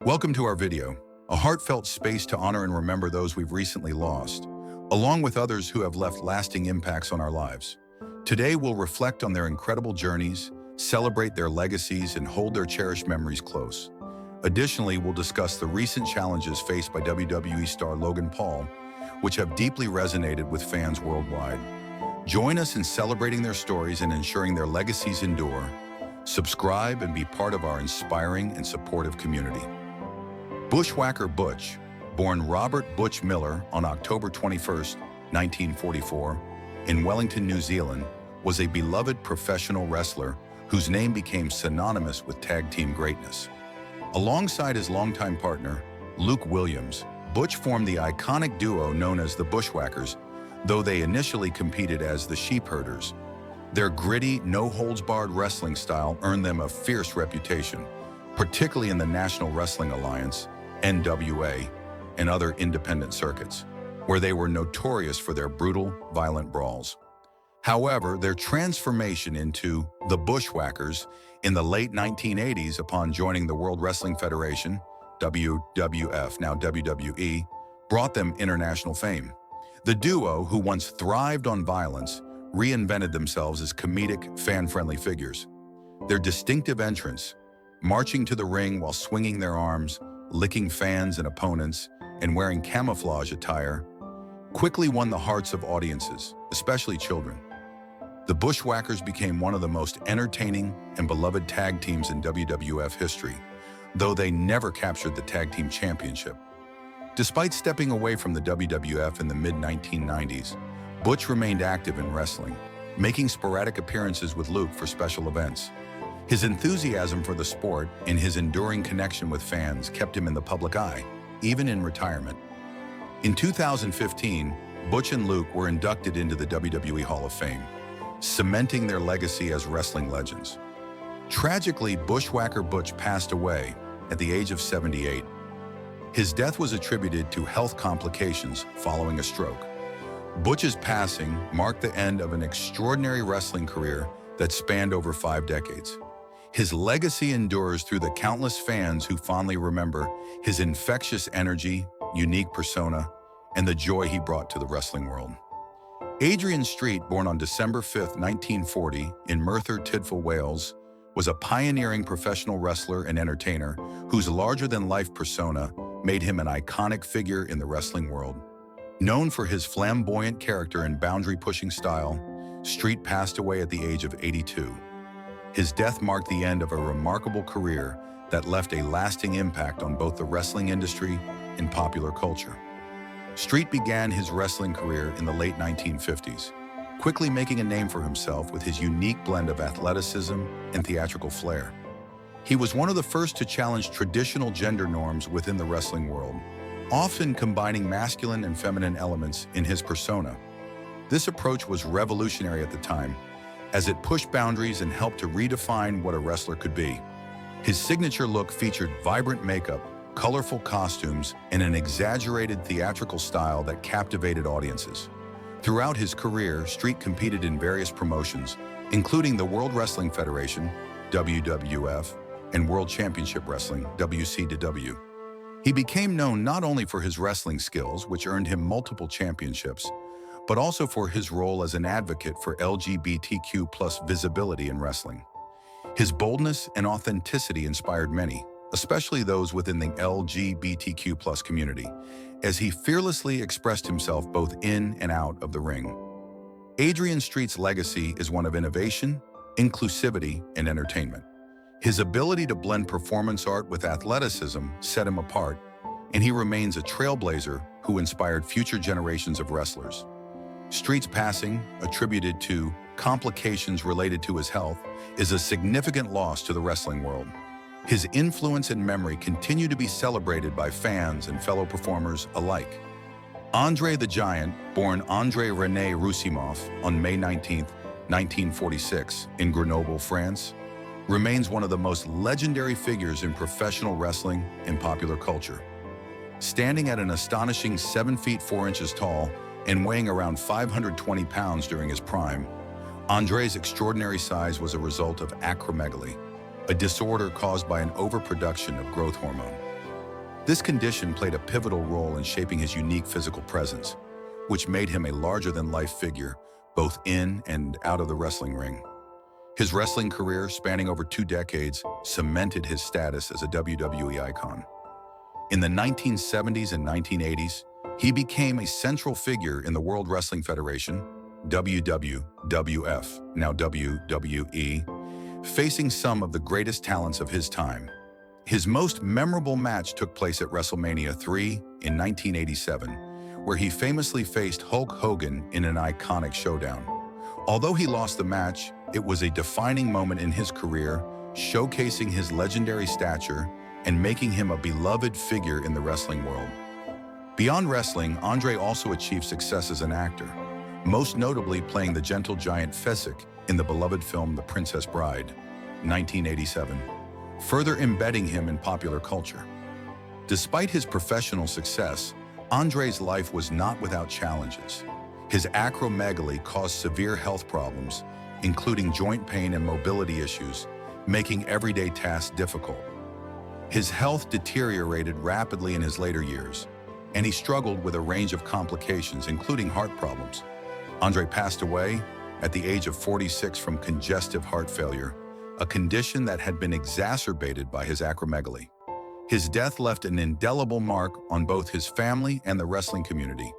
Welcome to our video, a heartfelt space to honor and remember those we've recently lost, along with others who have left lasting impacts on our lives. Today, we'll reflect on their incredible journeys, celebrate their legacies, and hold their cherished memories close. Additionally, we'll discuss the recent challenges faced by WWE star Logan Paul, which have deeply resonated with fans worldwide. Join us in celebrating their stories and ensuring their legacies endure. Subscribe and be part of our inspiring and supportive community. Bushwhacker Butch, born Robert Butch Miller on October 21, 1944, in Wellington, New Zealand, was a beloved professional wrestler whose name became synonymous with tag team greatness. Alongside his longtime partner, Luke Williams, Butch formed the iconic duo known as the Bushwhackers, though they initially competed as the Sheepherders. Their gritty, no-holds-barred wrestling style earned them a fierce reputation, particularly in the National Wrestling Alliance, NWA, and other independent circuits, where they were notorious for their brutal, violent brawls. However, their transformation into the Bushwhackers in the late 1980s upon joining the World Wrestling Federation, WWF, now WWE, brought them international fame. The duo, who once thrived on violence, reinvented themselves as comedic, fan-friendly figures. Their distinctive entrance, marching to the ring while swinging their arms, licking fans and opponents, and wearing camouflage attire, quickly won the hearts of audiences, especially children. The Bushwhackers became one of the most entertaining and beloved tag teams in WWF history, though they never captured the tag team championship. Despite stepping away from the WWF in the mid-1990s, Butch remained active in wrestling, making sporadic appearances with Luke for special events. His enthusiasm for the sport and his enduring connection with fans kept him in the public eye, even in retirement. In 2015, Butch and Luke were inducted into the WWE Hall of Fame, cementing their legacy as wrestling legends. Tragically, Bushwhacker Butch passed away at the age of 78. His death was attributed to health complications following a stroke. Butch's passing marked the end of an extraordinary wrestling career that spanned over 5 decades. His legacy endures through the countless fans who fondly remember his infectious energy, unique persona, and the joy he brought to the wrestling world. Adrian Street, born on December 5, 1940, in Merthyr Tydfil, Wales, was a pioneering professional wrestler and entertainer whose larger-than-life persona made him an iconic figure in the wrestling world. Known for his flamboyant character and boundary-pushing style, Street passed away at the age of 82. His death marked the end of a remarkable career that left a lasting impact on both the wrestling industry and popular culture. Street began his wrestling career in the late 1950s, quickly making a name for himself with his unique blend of athleticism and theatrical flair. He was one of the first to challenge traditional gender norms within the wrestling world, often combining masculine and feminine elements in his persona. This approach was revolutionary at the time, as it pushed boundaries and helped to redefine what a wrestler could be. His signature look featured vibrant makeup, colorful costumes, and an exaggerated theatrical style that captivated audiences. Throughout his career, Street competed in various promotions, including the World Wrestling Federation, WWF, and World Championship Wrestling, WCW. He became known not only for his wrestling skills, which earned him multiple championships, but also for his role as an advocate for LGBTQ+ visibility in wrestling. His boldness and authenticity inspired many, especially those within the LGBTQ+ community, as he fearlessly expressed himself both in and out of the ring. Adrian Street's legacy is one of innovation, inclusivity, and entertainment. His ability to blend performance art with athleticism set him apart, and he remains a trailblazer who inspired future generations of wrestlers. Street's passing, attributed to complications related to his health, is a significant loss to the wrestling world. His influence and memory continue to be celebrated by fans and fellow performers alike. Andre the Giant, born André René Roussimoff on May 19, 1946, in Grenoble, France, remains one of the most legendary figures in professional wrestling and popular culture. Standing at an astonishing 7 feet 4 inches tall and weighing around 520 pounds during his prime, André's extraordinary size was a result of acromegaly, a disorder caused by an overproduction of growth hormone. This condition played a pivotal role in shaping his unique physical presence, which made him a larger-than-life figure both in and out of the wrestling ring. His wrestling career, spanning over 2 decades, cemented his status as a WWE icon. In the 1970s and 1980s, he became a central figure in the World Wrestling Federation, WWF, now WWE, facing some of the greatest talents of his time. His most memorable match took place at WrestleMania 3 in 1987, where he famously faced Hulk Hogan in an iconic showdown. Although he lost the match, it was a defining moment in his career, showcasing his legendary stature and making him a beloved figure in the wrestling world. Beyond wrestling, Andre also achieved success as an actor, most notably playing the gentle giant Fezzik in the beloved film The Princess Bride, 1987, further embedding him in popular culture. Despite his professional success, Andre's life was not without challenges. His acromegaly caused severe health problems, including joint pain and mobility issues, making everyday tasks difficult. His health deteriorated rapidly in his later years, and he struggled with a range of complications, including heart problems. Andre passed away at the age of 46 from congestive heart failure, a condition that had been exacerbated by his acromegaly. His death left an indelible mark on both his family and the wrestling community.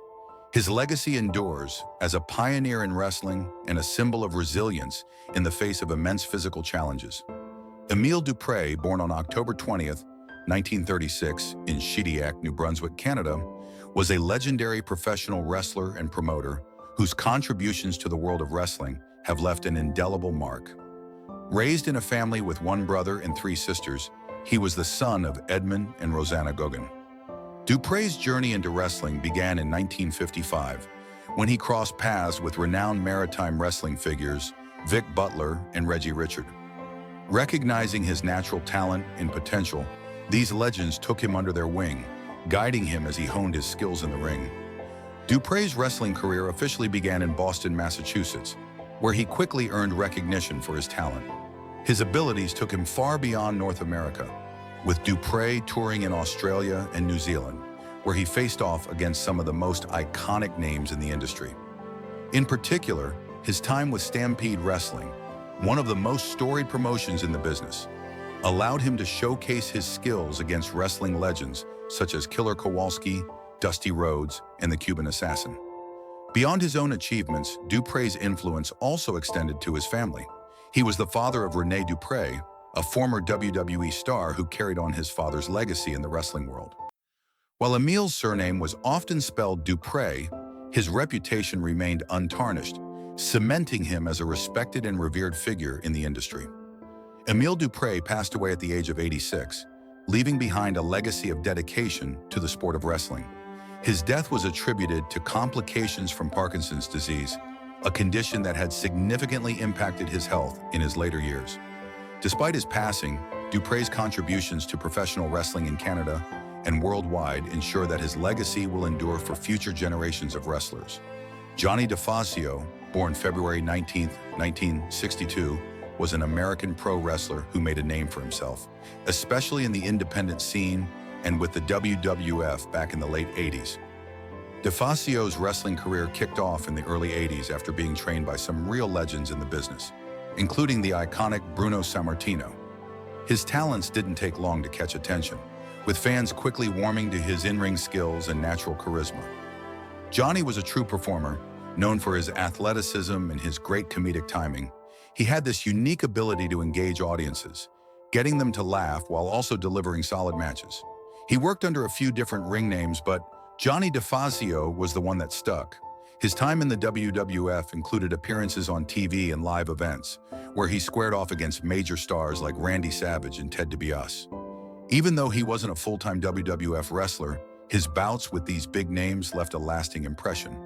His legacy endures as a pioneer in wrestling and a symbol of resilience in the face of immense physical challenges. Emile Dupre, born on October 20th, 1936, in Shediac, New Brunswick, Canada, was a legendary professional wrestler and promoter whose contributions to the world of wrestling have left an indelible mark. Raised in a family with 1 brother and 3 sisters, he was the son of Edmund and Rosanna Gogan. Dupre's journey into wrestling began in 1955, when he crossed paths with renowned maritime wrestling figures Vic Butler and Reggie Richard. Recognizing his natural talent and potential, these legends took him under their wing, guiding him as he honed his skills in the ring. Dupre's wrestling career officially began in Boston, Massachusetts, where he quickly earned recognition for his talent. His abilities took him far beyond North America, with Dupre touring in Australia and New Zealand, where he faced off against some of the most iconic names in the industry. In particular, his time with Stampede Wrestling, one of the most storied promotions in the business, allowed him to showcase his skills against wrestling legends such as Killer Kowalski, Dusty Rhodes, and the Cuban Assassin. Beyond his own achievements, Dupre's influence also extended to his family. He was the father of Rene Dupre, a former WWE star who carried on his father's legacy in the wrestling world. While Emile's surname was often spelled Dupre, his reputation remained untarnished, cementing him as a respected and revered figure in the industry. Emile Dupre passed away at the age of 86, leaving behind a legacy of dedication to the sport of wrestling. His death was attributed to complications from Parkinson's disease, a condition that had significantly impacted his health in his later years. Despite his passing, Dupre's contributions to professional wrestling in Canada and worldwide ensure that his legacy will endure for future generations of wrestlers. Johnny DeFazio, born February 19, 1962, was an American pro wrestler who made a name for himself, especially in the independent scene and with the WWF back in the late 80s. DeFazio's wrestling career kicked off in the early 80s after being trained by some real legends in the business, including the iconic Bruno Sammartino. His talents didn't take long to catch attention, with fans quickly warming to his in-ring skills and natural charisma. Johnny was a true performer, known for his athleticism and his great comedic timing. He had this unique ability to engage audiences, getting them to laugh while also delivering solid matches. He worked under a few different ring names, but Johnny DeFazio was the one that stuck. His time in the WWF included appearances on TV and live events, where he squared off against major stars like Randy Savage and Ted DiBiase. Even though he wasn't a full-time WWF wrestler, his bouts with these big names left a lasting impression.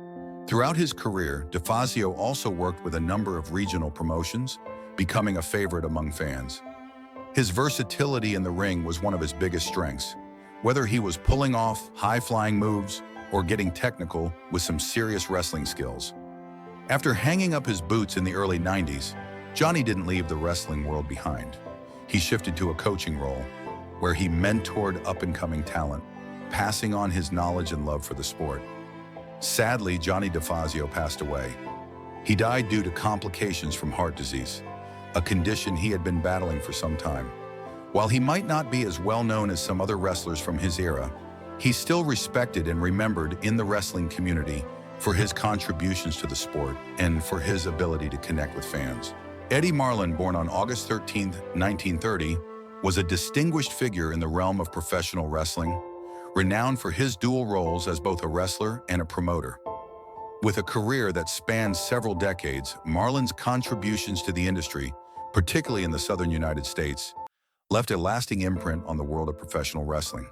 Throughout his career, DeFazio also worked with a number of regional promotions, becoming a favorite among fans. His versatility in the ring was one of his biggest strengths, whether he was pulling off high-flying moves or getting technical with some serious wrestling skills. After hanging up his boots in the early 90s, Johnny didn't leave the wrestling world behind. He shifted to a coaching role, where he mentored up-and-coming talent, passing on his knowledge and love for the sport. Sadly, Johnny DeFazio passed away. He died due to complications from heart disease, a condition he had been battling for some time. While he might not be as well known as some other wrestlers from his era, he's still respected and remembered in the wrestling community for his contributions to the sport and for his ability to connect with fans. Eddie Marlin, born on August 13, 1930, was a distinguished figure in the realm of professional wrestling, renowned for his dual roles as both a wrestler and a promoter. With a career that spanned several decades, Marlin's contributions to the industry, particularly in the southern United States, left a lasting imprint on the world of professional wrestling.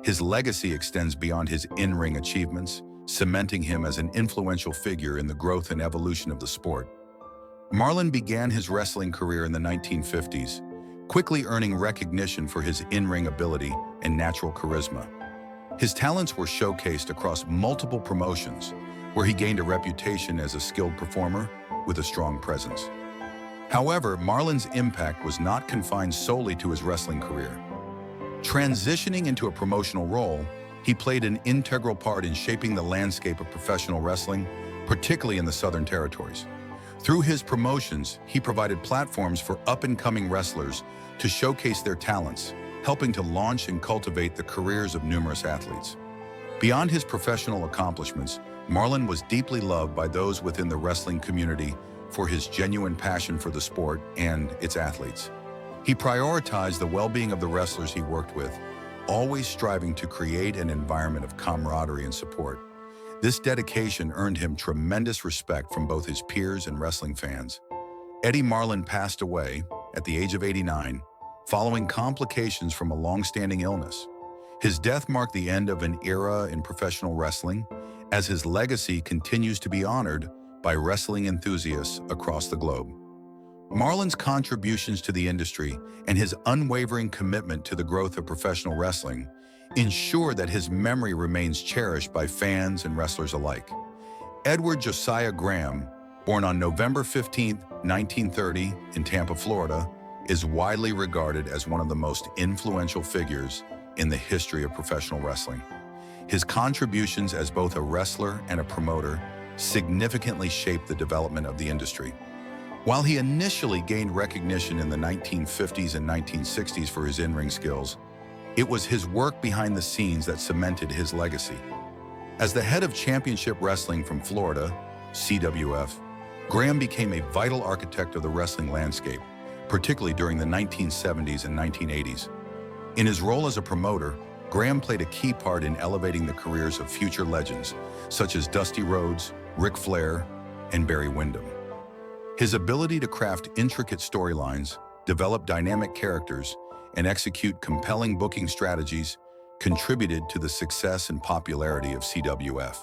His legacy extends beyond his in-ring achievements, cementing him as an influential figure in the growth and evolution of the sport. Marlin began his wrestling career in the 1950s, quickly earning recognition for his in-ring ability and natural charisma. His talents were showcased across multiple promotions, where he gained a reputation as a skilled performer with a strong presence. However, Marlin's impact was not confined solely to his wrestling career. Transitioning into a promotional role, he played an integral part in shaping the landscape of professional wrestling, particularly in the Southern Territories. Through his promotions, he provided platforms for up-and-coming wrestlers to showcase their talents, helping to launch and cultivate the careers of numerous athletes. Beyond his professional accomplishments, Marlin was deeply loved by those within the wrestling community for his genuine passion for the sport and its athletes. He prioritized the well-being of the wrestlers he worked with, always striving to create an environment of camaraderie and support. This dedication earned him tremendous respect from both his peers and wrestling fans. Eddie Marlin passed away at the age of 89, following complications from a long-standing illness. His death marked the end of an era in professional wrestling, as his legacy continues to be honored by wrestling enthusiasts across the globe. Marlin's contributions to the industry and his unwavering commitment to the growth of professional wrestling ensure that his memory remains cherished by fans and wrestlers alike. Edward Josiah Graham, born on November 15, 1930, in Tampa, Florida, is widely regarded as one of the most influential figures in the history of professional wrestling. His contributions as both a wrestler and a promoter significantly shaped the development of the industry. While he initially gained recognition in the 1950s and 1960s for his in-ring skills, it was his work behind the scenes that cemented his legacy. As the head of Championship Wrestling from Florida, CWF, Graham became a vital architect of the wrestling landscape, particularly during the 1970s and 1980s. In his role as a promoter, Graham played a key part in elevating the careers of future legends, such as Dusty Rhodes, Ric Flair, and Barry Windham. His ability to craft intricate storylines, develop dynamic characters, and execute compelling booking strategies contributed to the success and popularity of CWF.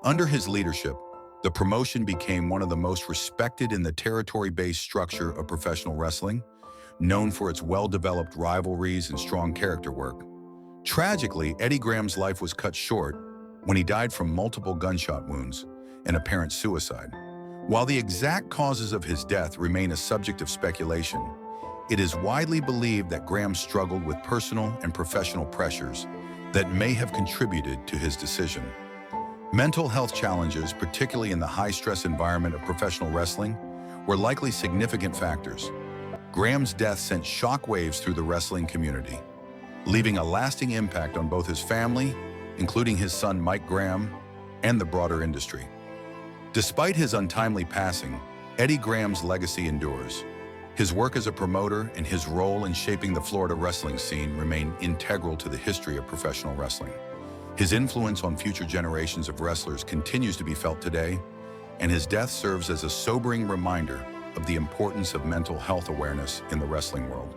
Under his leadership, the promotion became one of the most respected in the territory-based structure of professional wrestling, known for its well-developed rivalries and strong character work. Tragically, Eddie Graham's life was cut short when he died from multiple gunshot wounds and apparent suicide. While the exact causes of his death remain a subject of speculation, it is widely believed that Graham struggled with personal and professional pressures that may have contributed to his decision. Mental health challenges, particularly in the high-stress environment of professional wrestling, were likely significant factors. Graham's death sent shockwaves through the wrestling community, leaving a lasting impact on both his family, including his son Mike Graham, and the broader industry. Despite his untimely passing, Eddie Graham's legacy endures. His work as a promoter and his role in shaping the Florida wrestling scene remain integral to the history of professional wrestling. His influence on future generations of wrestlers continues to be felt today, and his death serves as a sobering reminder of the importance of mental health awareness in the wrestling world.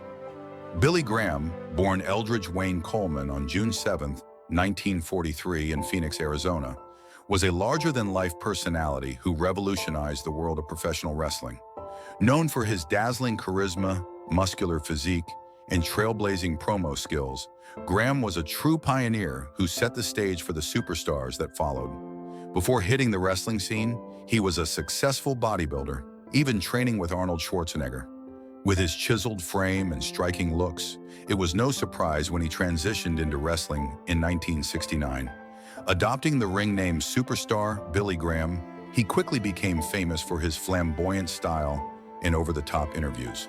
Billy Graham, born Eldridge Wayne Coleman on June 7, 1943 in Phoenix, Arizona, was a larger-than-life personality who revolutionized the world of professional wrestling. Known for his dazzling charisma, muscular physique, and trailblazing promo skills, Graham was a true pioneer who set the stage for the superstars that followed. Before hitting the wrestling scene, he was a successful bodybuilder, even training with Arnold Schwarzenegger. With his chiseled frame and striking looks, it was no surprise when he transitioned into wrestling in 1969. Adopting the ring name Superstar Billy Graham, he quickly became famous for his flamboyant style and over-the-top interviews.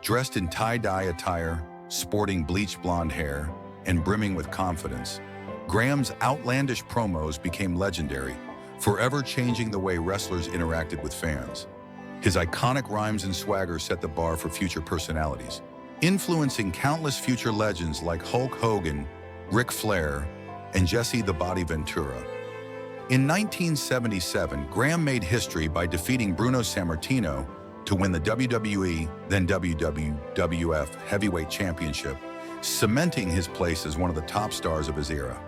Dressed in tie-dye attire, sporting bleached blonde hair, and brimming with confidence, Graham's outlandish promos became legendary, forever changing the way wrestlers interacted with fans. His iconic rhymes and swagger set the bar for future personalities, influencing countless future legends like Hulk Hogan, Ric Flair, and Jesse the Body Ventura. In 1977, Graham made history by defeating Bruno Sammartino to win the WWE, then WWF Heavyweight Championship, cementing his place as one of the top stars of his era.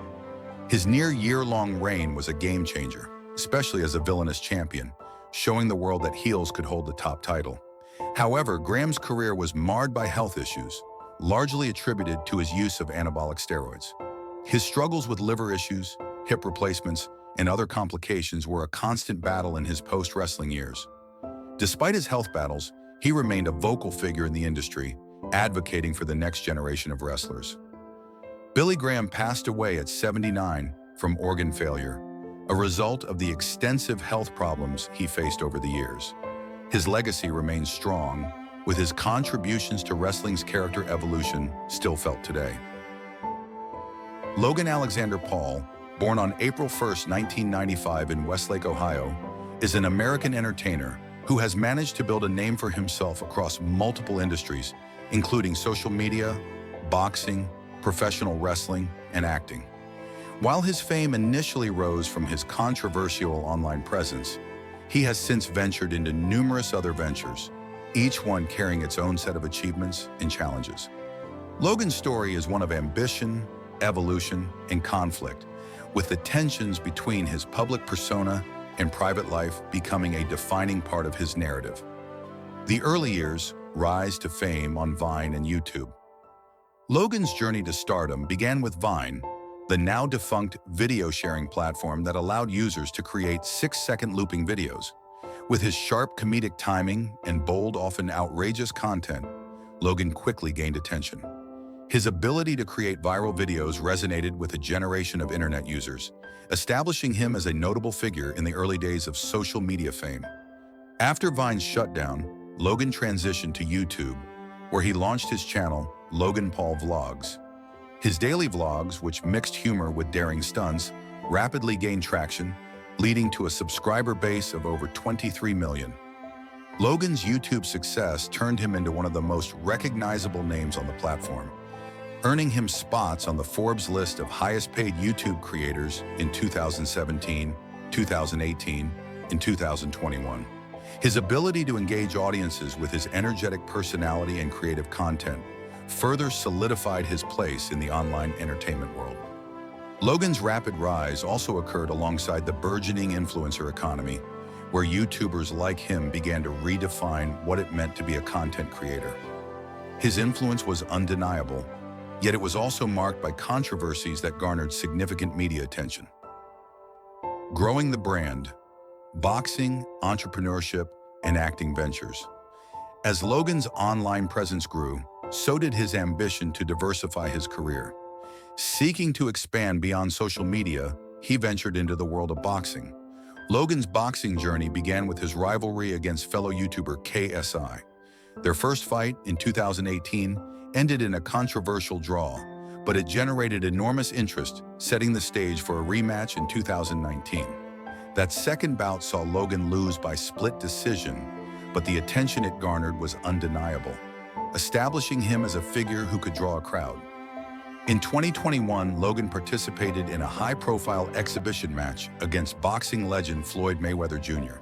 His near-year-long reign was a game-changer, especially as a villainous champion, showing the world that heels could hold the top title. However, Graham's career was marred by health issues, largely attributed to his use of anabolic steroids. His struggles with liver issues, hip replacements, and other complications were a constant battle in his post-wrestling years. Despite his health battles, he remained a vocal figure in the industry, advocating for the next generation of wrestlers. Billy Graham passed away at 79 from organ failure, a result of the extensive health problems he faced over the years. His legacy remains strong, with his contributions to wrestling's character evolution still felt today. Logan Alexander Paul, born on April 1, 1995 in Westlake, Ohio, is an American entertainer who has managed to build a name for himself across multiple industries, including social media, boxing, professional wrestling, and acting. While his fame initially rose from his controversial online presence, he has since ventured into numerous other ventures, each one carrying its own set of achievements and challenges. Logan's story is one of ambition, evolution, and conflict, with the tensions between his public persona and private life becoming a defining part of his narrative. The early years, rise to fame on Vine and YouTube. Logan's journey to stardom began with Vine, the now-defunct video-sharing platform that allowed users to create 6-second looping videos. With his sharp comedic timing and bold, often outrageous content, Logan quickly gained attention. His ability to create viral videos resonated with a generation of internet users, establishing him as a notable figure in the early days of social media fame. After Vine's shutdown, Logan transitioned to YouTube, where he launched his channel, Logan Paul Vlogs. His daily vlogs, which mixed humor with daring stunts, rapidly gained traction, leading to a subscriber base of over 23 million. Logan's YouTube success turned him into one of the most recognizable names on the platform, earning him spots on the Forbes list of highest-paid YouTube creators in 2017, 2018, and 2021. His ability to engage audiences with his energetic personality and creative content further solidified his place in the online entertainment world. Logan's rapid rise also occurred alongside the burgeoning influencer economy, where YouTubers like him began to redefine what it meant to be a content creator. His influence was undeniable, yet it was also marked by controversies that garnered significant media attention. Growing the brand, boxing, entrepreneurship, and acting ventures. As Logan's online presence grew, so did his ambition to diversify his career. Seeking to expand beyond social media, he ventured into the world of boxing. Logan's boxing journey began with his rivalry against fellow YouTuber KSI. Their first fight in 2018 ended in a controversial draw, but it generated enormous interest, setting the stage for a rematch in 2019. That second bout saw Logan lose by split decision, but the attention it garnered was undeniable, establishing him as a figure who could draw a crowd. In 2021, Logan participated in a high-profile exhibition match against boxing legend Floyd Mayweather Jr.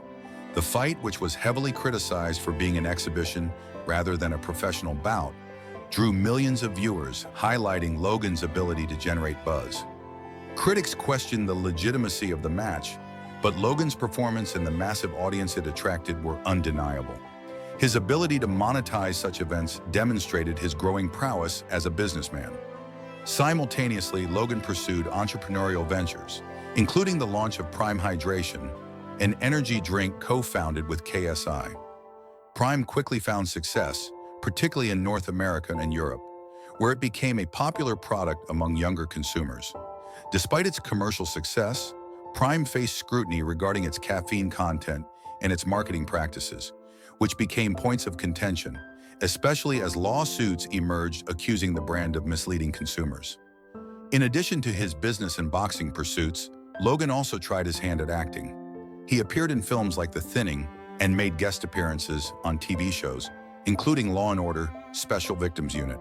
The fight, which was heavily criticized for being an exhibition rather than a professional bout, drew millions of viewers, highlighting Logan's ability to generate buzz. Critics questioned the legitimacy of the match, but Logan's performance and the massive audience it attracted were undeniable. His ability to monetize such events demonstrated his growing prowess as a businessman. Simultaneously, Logan pursued entrepreneurial ventures, including the launch of Prime Hydration, an energy drink co-founded with KSI. Prime quickly found success, particularly in North America and Europe, where it became a popular product among younger consumers. Despite its commercial success, Prime faced scrutiny regarding its caffeine content and its marketing practices, which became points of contention, especially as lawsuits emerged accusing the brand of misleading consumers. In addition to his business and boxing pursuits, Logan also tried his hand at acting. He appeared in films like The Thinning and made guest appearances on TV shows, including Law & Order: Special Victims Unit.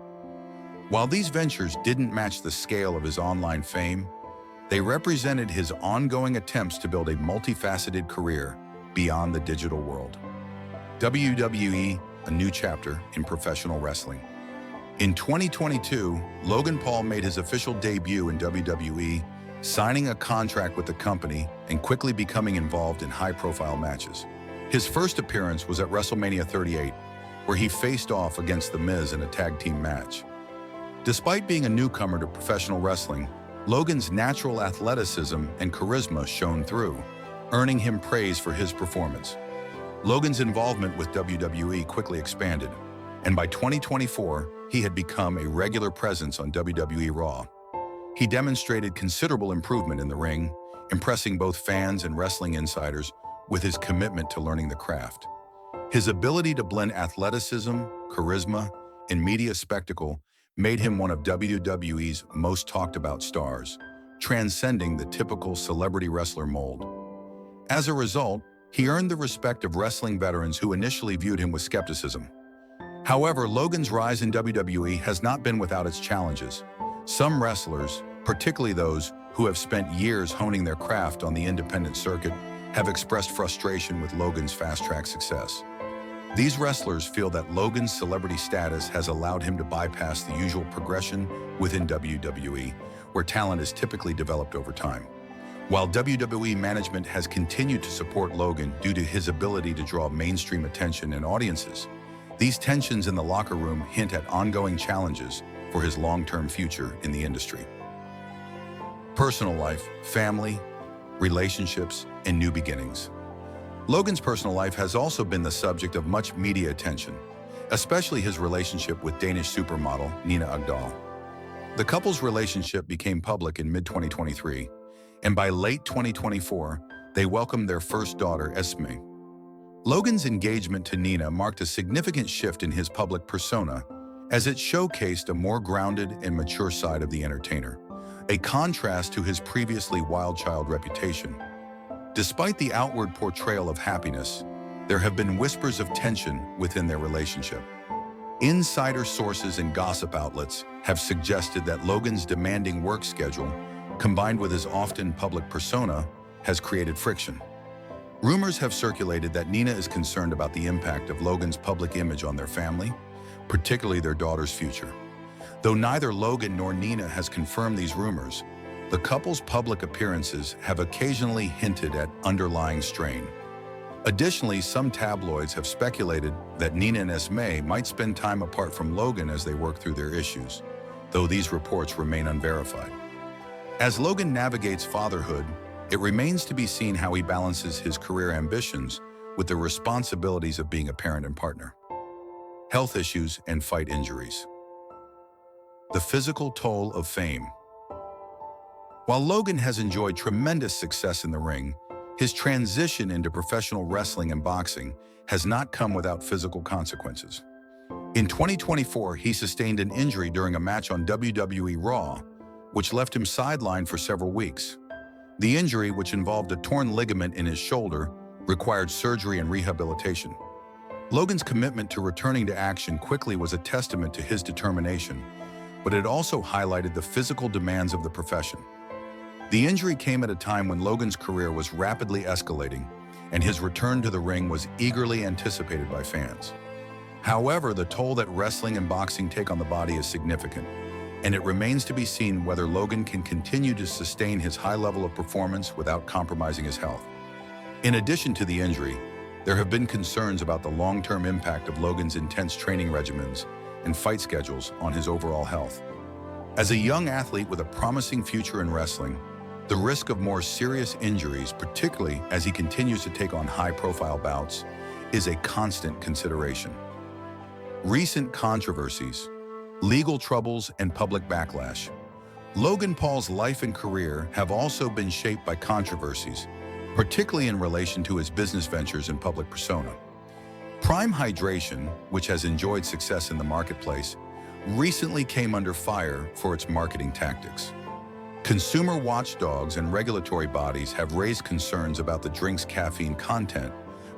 While these ventures didn't match the scale of his online fame, they represented his ongoing attempts to build a multifaceted career beyond the digital world. WWE, a new chapter in professional wrestling. In 2022, Logan Paul made his official debut in WWE, signing a contract with the company and quickly becoming involved in high-profile matches. His first appearance was at WrestleMania 38, where he faced off against The Miz in a tag team match. Despite being a newcomer to professional wrestling, Logan's natural athleticism and charisma shone through, earning him praise for his performance. Logan's involvement with WWE quickly expanded, and by 2024, he had become a regular presence on WWE Raw. He demonstrated considerable improvement in the ring, impressing both fans and wrestling insiders with his commitment to learning the craft. His ability to blend athleticism, charisma, and media spectacle made him one of WWE's most talked-about stars, transcending the typical celebrity wrestler mold. As a result, he earned the respect of wrestling veterans who initially viewed him with skepticism. However, Logan's rise in WWE has not been without its challenges. Some wrestlers, particularly those who have spent years honing their craft on the independent circuit, have expressed frustration with Logan's fast-track success. These wrestlers feel that Logan's celebrity status has allowed him to bypass the usual progression within WWE, where talent is typically developed over time. While WWE management has continued to support Logan due to his ability to draw mainstream attention and audiences, these tensions in the locker room hint at ongoing challenges for his long-term future in the industry. Personal life, family, relationships, and new beginnings. Logan's personal life has also been the subject of much media attention, especially his relationship with Danish supermodel Nina Agdal. The couple's relationship became public in mid-2023, and by late 2024, they welcomed their first daughter, Esme. Logan's engagement to Nina marked a significant shift in his public persona, as it showcased a more grounded and mature side of the entertainer, a contrast to his previously wild child reputation. Despite the outward portrayal of happiness, there have been whispers of tension within their relationship. Insider sources and gossip outlets have suggested that Logan's demanding work schedule, combined with his often public persona, has created friction. Rumors have circulated that Nina is concerned about the impact of Logan's public image on their family, particularly their daughter's future. Though neither Logan nor Nina has confirmed these rumors, the couple's public appearances have occasionally hinted at underlying strain. Additionally, some tabloids have speculated that Nina and Esme might spend time apart from Logan as they work through their issues, though these reports remain unverified. As Logan navigates fatherhood, it remains to be seen how he balances his career ambitions with the responsibilities of being a parent and partner. Health issues and fight injuries. The physical toll of fame. While Logan has enjoyed tremendous success in the ring, his transition into professional wrestling and boxing has not come without physical consequences. In 2024, he sustained an injury during a match on WWE Raw, which left him sidelined for several weeks. The injury, which involved a torn ligament in his shoulder, required surgery and rehabilitation. Logan's commitment to returning to action quickly was a testament to his determination, but it also highlighted the physical demands of the profession. The injury came at a time when Logan's career was rapidly escalating, and his return to the ring was eagerly anticipated by fans. However, the toll that wrestling and boxing take on the body is significant, and it remains to be seen whether Logan can continue to sustain his high level of performance without compromising his health. In addition to the injury, there have been concerns about the long-term impact of Logan's intense training regimens and fight schedules on his overall health. As a young athlete with a promising future in wrestling, the risk of more serious injuries, particularly as he continues to take on high-profile bouts, is a constant consideration. Recent controversies, legal troubles, and public backlash. Logan Paul's life and career have also been shaped by controversies, particularly in relation to his business ventures and public persona. Prime Hydration, which has enjoyed success in the marketplace, recently came under fire for its marketing tactics. Consumer watchdogs and regulatory bodies have raised concerns about the drink's caffeine content,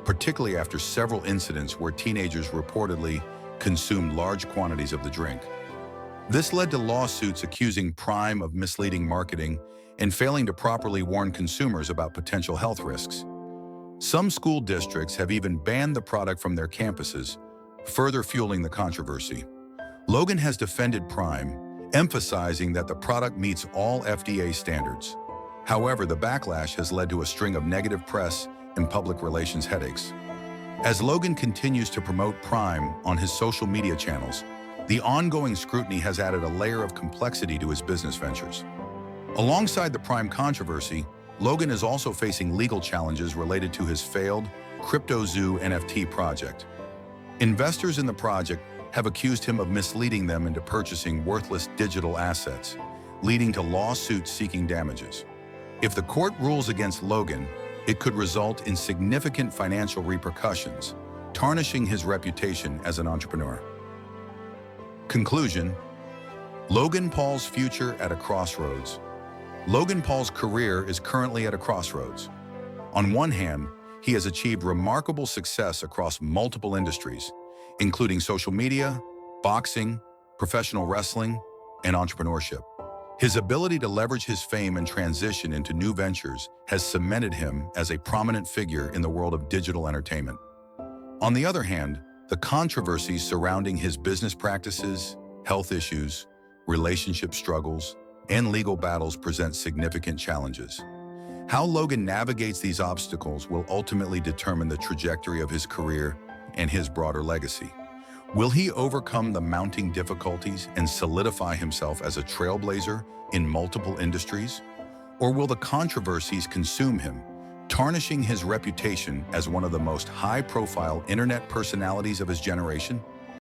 particularly after several incidents where teenagers reportedly consumed large quantities of the drink. This led to lawsuits accusing Prime of misleading marketing and failing to properly warn consumers about potential health risks. Some school districts have even banned the product from their campuses, further fueling the controversy. Logan has defended Prime, emphasizing that the product meets all FDA standards. However, the backlash has led to a string of negative press and public relations headaches. As Logan continues to promote Prime on his social media channels, the ongoing scrutiny has added a layer of complexity to his business ventures. Alongside the Prime controversy, Logan is also facing legal challenges related to his failed CryptoZoo NFT project. Investors in the project have accused him of misleading them into purchasing worthless digital assets, leading to lawsuits seeking damages. If the court rules against Logan, it could result in significant financial repercussions, tarnishing his reputation as an entrepreneur. Conclusion: Logan Paul's future at a crossroads. Logan Paul's career is currently at a crossroads. On one hand, he has achieved remarkable success across multiple industries, including social media, boxing, professional wrestling, and entrepreneurship. His ability to leverage his fame and transition into new ventures has cemented him as a prominent figure in the world of digital entertainment. On the other hand, the controversies surrounding his business practices, health issues, relationship struggles, and legal battles present significant challenges. How Logan navigates these obstacles will ultimately determine the trajectory of his career and his broader legacy. Will he overcome the mounting difficulties and solidify himself as a trailblazer in multiple industries? Or will the controversies consume him, tarnishing his reputation as one of the most high-profile internet personalities of his generation?